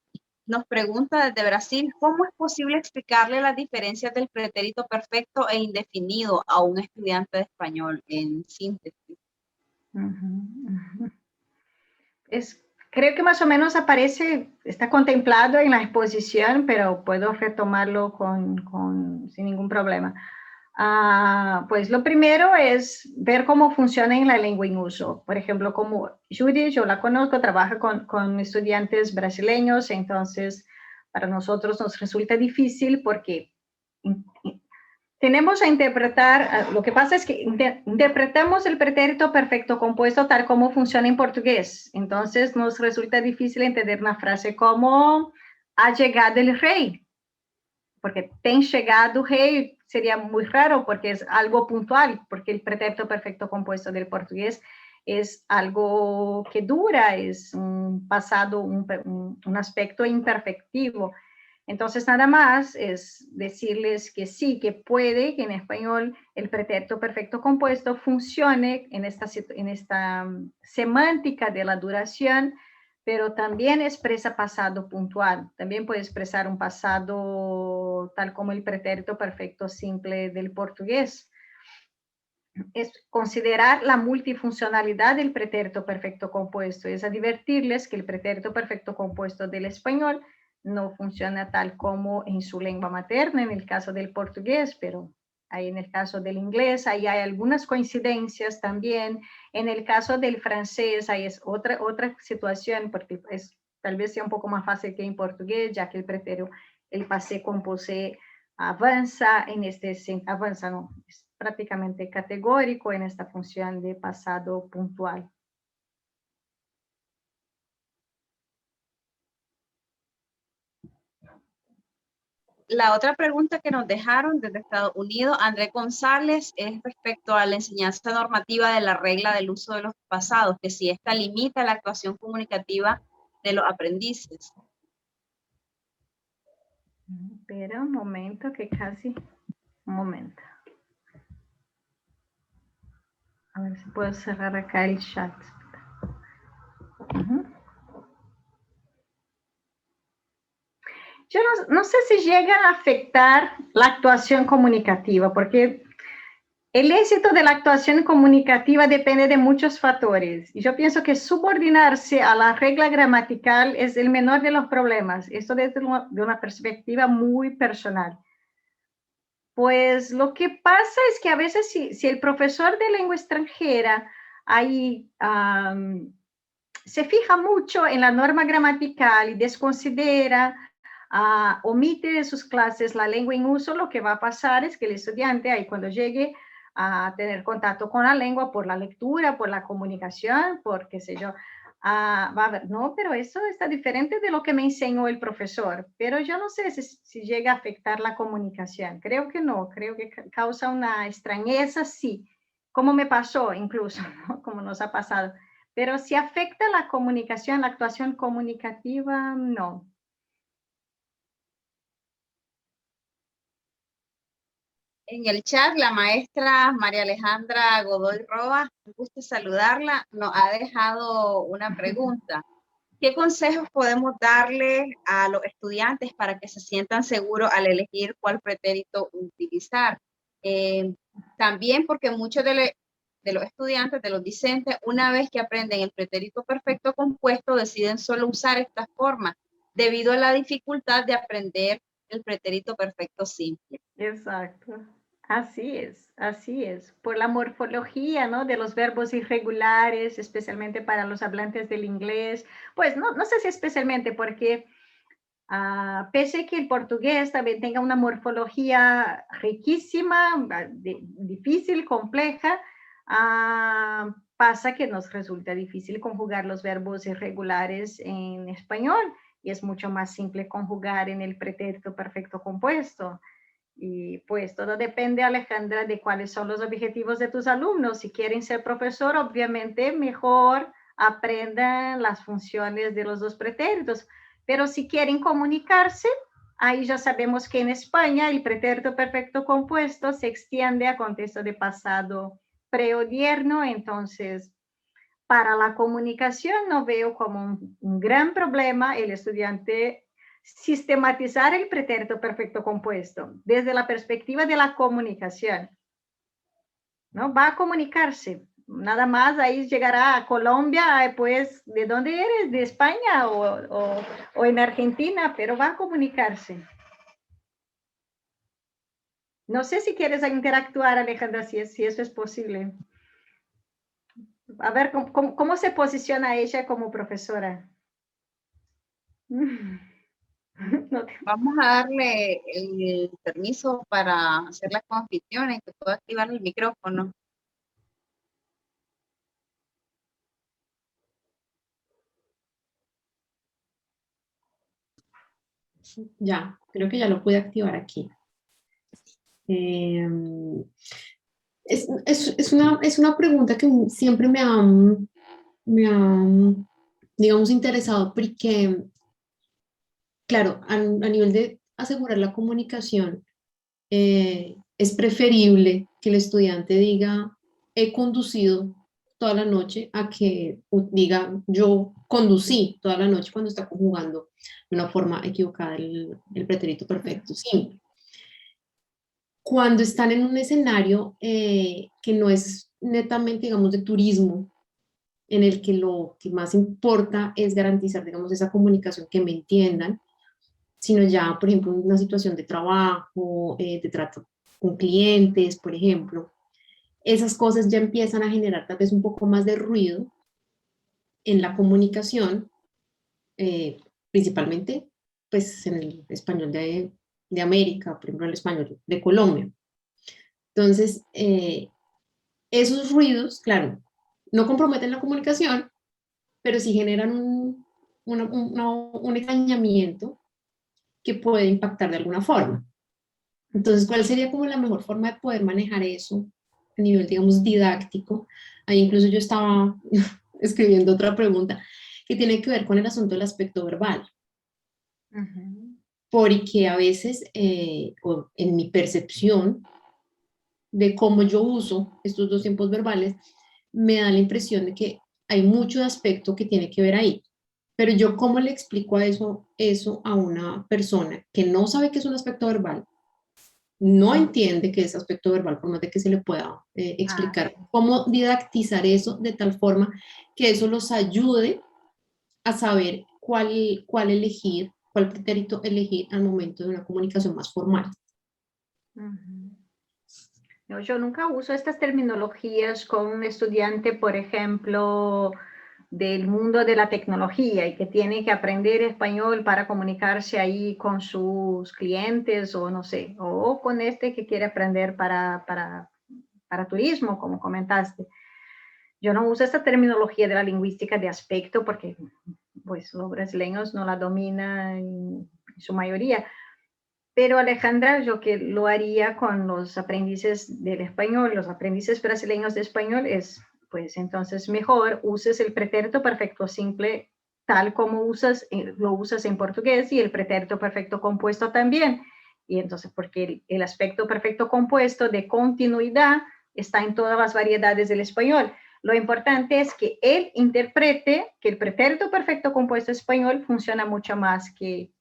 nos pregunta desde Brasil, ¿cómo es posible explicarle las diferencias del pretérito perfecto e indefinido a un estudiante de español en síntesis? Creo que más o menos aparece, está contemplado en la exposición, pero puedo retomarlo sin ningún problema. Pues lo primero es ver cómo funciona en la lengua en uso. Por ejemplo, como Judy, yo la conozco, trabaja con estudiantes brasileños, entonces para nosotros nos resulta difícil porque tenemos a interpretar, lo que pasa es que interpretamos el pretérito perfecto compuesto tal como funciona en portugués. Entonces nos resulta difícil entender una frase como ha llegado el rey, porque tem chegado rey sería muy raro porque es algo puntual, porque el pretérito perfecto compuesto del portugués es algo que dura, es un pasado, un aspecto imperfectivo. Entonces, nada más es decirles que sí, que puede que en español el pretérito perfecto compuesto funcione en esta semántica de la duración, pero también expresa pasado puntual. También puede expresar un pasado tal como el pretérito perfecto simple del portugués. Es considerar la multifuncionalidad del pretérito perfecto compuesto, es advertirles que el pretérito perfecto compuesto del español no funciona tal como en su lengua materna, en el caso del portugués, pero ahí en el caso del inglés, ahí hay algunas coincidencias también. En el caso del francés, ahí es otra situación, porque tal vez sea un poco más fácil que en portugués, ya que el pretérito, el passé composé avanza en avanza no, es prácticamente categórico en esta función de pasado puntual. La otra pregunta que nos dejaron desde Estados Unidos, Andrés González, es respecto a la enseñanza normativa de la regla del uso de los pasados, que si esta limita la actuación comunicativa de los aprendices. Espera un momento, que casi... Un momento. A ver si puedo cerrar acá el chat. Yo no sé si llega a afectar la actuación comunicativa, porque el éxito de la actuación comunicativa depende de muchos factores. Y yo pienso que subordinarse a la regla gramatical es el menor de los problemas. Esto desde una perspectiva muy personal. Pues lo que pasa es que a veces si el profesor de lengua extranjera ahí se fija mucho en la norma gramatical y desconsidera, omite de sus clases la lengua en uso, lo que va a pasar es que el estudiante ahí cuando llegue a tener contacto con la lengua por la lectura, por la comunicación, por qué sé yo, va a ver, no, pero eso está diferente de lo que me enseñó el profesor, pero yo no sé si llega a afectar la comunicación, creo que no, creo que causa una extrañeza, sí, como me pasó incluso, ¿no? Como nos ha pasado, pero si afecta la comunicación, la actuación comunicativa, no. En el chat, la maestra María Alejandra Godoy Roa, me gusta saludarla, nos ha dejado una pregunta. ¿Qué consejos podemos darle a los estudiantes para que se sientan seguros al elegir cuál pretérito utilizar? También porque muchos de los estudiantes, de los discentes, una vez que aprenden el pretérito perfecto compuesto, deciden solo usar esta forma, debido a la dificultad de aprender el pretérito perfecto simple. Exacto. Así es. Por la morfología, ¿no? De los verbos irregulares, especialmente para los hablantes del inglés. Pues no sé si especialmente porque pese a que el portugués también tenga una morfología riquísima, difícil, compleja, pasa que nos resulta difícil conjugar los verbos irregulares en español y es mucho más simple conjugar en el pretérito perfecto compuesto. Y pues todo depende, Alejandra, de cuáles son los objetivos de tus alumnos. Si quieren ser profesor, obviamente mejor aprendan las funciones de los dos pretéritos. Pero si quieren comunicarse, ahí ya sabemos que en España el pretérito perfecto compuesto se extiende a contexto de pasado preodierno, entonces para la comunicación no veo como un gran problema el estudiante sistematizar el pretérito perfecto compuesto desde la perspectiva de la comunicación, ¿no? Va a comunicarse, nada más ahí llegará a Colombia, pues, ¿de dónde eres? ¿De España o en Argentina? Pero va a comunicarse. No sé si quieres interactuar, Alejandra, si eso es posible. A ver, ¿cómo se posiciona ella como profesora? No te... Vamos a darle el permiso para hacer las confisiones, que puedo activar el micrófono. Ya, creo que ya lo pude activar aquí. Es una pregunta que siempre digamos, interesado, porque, claro, a nivel de asegurar la comunicación, es preferible que el estudiante diga, he conducido toda la noche, a que diga, yo conducí toda la noche cuando está conjugando de una forma equivocada el pretérito perfecto simple. Cuando están en un escenario que no es netamente, digamos, de turismo, en el que lo que más importa es garantizar, digamos, esa comunicación, que me entiendan, sino ya, por ejemplo, una situación de trabajo, de trato con clientes, por ejemplo, esas cosas ya empiezan a generar tal vez un poco más de ruido en la comunicación, principalmente pues en el español de América, por ejemplo, el español de Colombia. Entonces, esos ruidos, claro, no comprometen la comunicación, pero sí generan un extrañamiento que puede impactar de alguna forma. Entonces, ¿cuál sería como la mejor forma de poder manejar eso a nivel, digamos, didáctico? Ahí incluso yo estaba escribiendo otra pregunta que tiene que ver con el asunto del aspecto verbal. Porque a veces, en mi percepción de cómo yo uso estos dos tiempos verbales, me da la impresión de que hay mucho de aspecto que tiene que ver ahí. Pero yo, ¿cómo le explico eso a una persona que no sabe qué es un aspecto verbal? No entiende qué es aspecto verbal, por más de que se le pueda explicar cómo didactizar eso de tal forma que eso los ayude a saber cuál elegir, cuál pretérito elegir al momento de una comunicación más formal. No, yo nunca uso estas terminologías con un estudiante, por ejemplo, del mundo de la tecnología y que tiene que aprender español para comunicarse ahí con sus clientes o no sé, o con este que quiere aprender para turismo, como comentaste. Yo no uso esta terminología de la lingüística de aspecto porque pues los brasileños no la dominan en su mayoría. Pero Alejandra, yo que lo haría con los aprendices del español, los aprendices brasileños de español es, pues entonces mejor uses el pretérito perfecto simple tal como lo usas en portugués y el pretérito perfecto compuesto también. Y entonces, porque el aspecto perfecto compuesto de continuidad está en todas las variedades del español. Lo importante es que él interprete que el pretérito perfecto compuesto español funciona mucho más que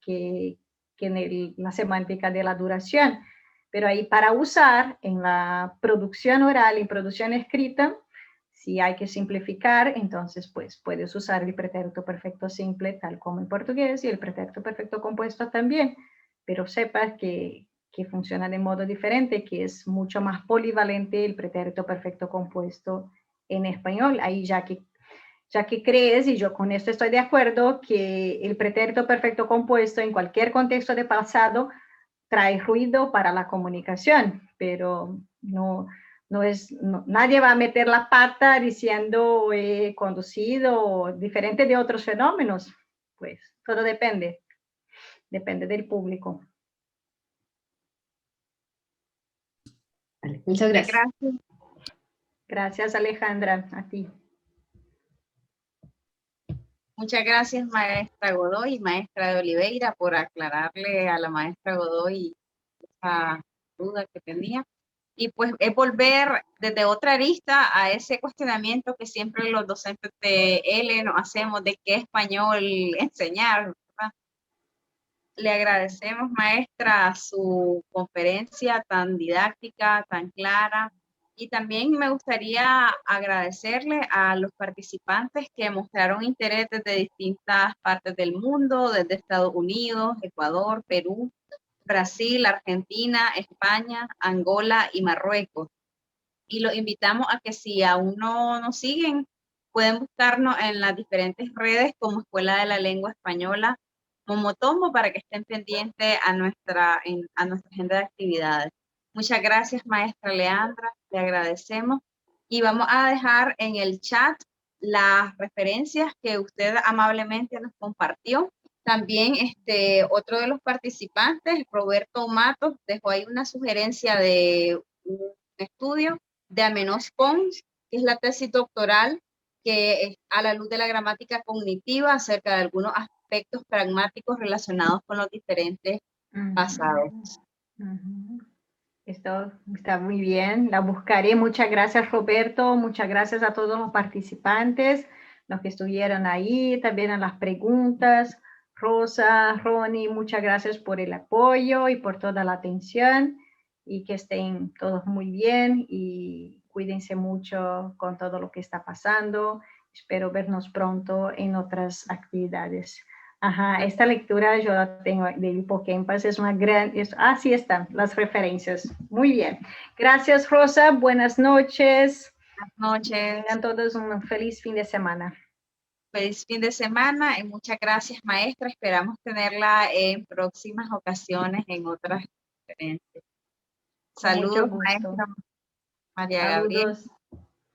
en la semántica de la duración. Pero ahí para usar en la producción oral y producción escrita, si hay que simplificar, entonces pues puedes usar el pretérito perfecto simple tal como en portugués y el pretérito perfecto compuesto también, pero sepas que funciona de modo diferente, que es mucho más polivalente el pretérito perfecto compuesto en español. Ahí ya que crees, y yo con esto estoy de acuerdo, que el pretérito perfecto compuesto en cualquier contexto de pasado trae ruido para la comunicación, pero nadie va a meter la pata diciendo he conducido, diferente de otros fenómenos. Pues todo depende del público. Vale, muchas gracias. Gracias. Gracias, Alejandra, a ti. Muchas gracias, maestra Godoy y maestra de Oliveira, por aclararle a la maestra Godoy esa duda que tenía. Y pues es volver desde otra arista a ese cuestionamiento que siempre los docentes de L nos hacemos de qué español enseñar, ¿verdad? Le agradecemos, maestra, su conferencia tan didáctica, tan clara. Y también me gustaría agradecerle a los participantes que mostraron interés desde distintas partes del mundo, desde Estados Unidos, Ecuador, Perú, Brasil, Argentina, España, Angola y Marruecos. Y los invitamos a que si aún no nos siguen, pueden buscarnos en las diferentes redes como Escuela de la Lengua Española Momotombo para que estén pendientes a a nuestra agenda de actividades. Muchas gracias, maestra Leandra, le agradecemos. Y vamos a dejar en el chat las referencias que usted amablemente nos compartió. También otro de los participantes, Roberto Matos, dejó ahí una sugerencia de un estudio de Amenós Pons, que es la tesis doctoral que es a la luz de la gramática cognitiva acerca de algunos aspectos pragmáticos relacionados con los diferentes pasados. Esto está muy bien, la buscaré. Muchas gracias, Roberto. Muchas gracias a todos los participantes, los que estuvieron ahí, también a las preguntas. Rosa, Ronnie, muchas gracias por el apoyo y por toda la atención, y que estén todos muy bien y cuídense mucho con todo lo que está pasando. Espero vernos pronto en otras actividades. Ajá, esta lectura yo la tengo de Hippocampus, es una gran, así están las referencias. Muy bien. Gracias, Rosa. Buenas noches. Buenas noches. Tengan todos un feliz fin de semana. Feliz fin de semana y muchas gracias, maestra. Esperamos tenerla en próximas ocasiones en otras conferencias. Saludos, maestra María Gabriela.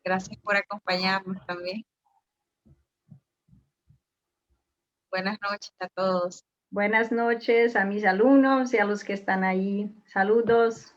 Gracias por acompañarnos también. Buenas noches a todos. Buenas noches a mis alumnos y a los que están ahí. Saludos.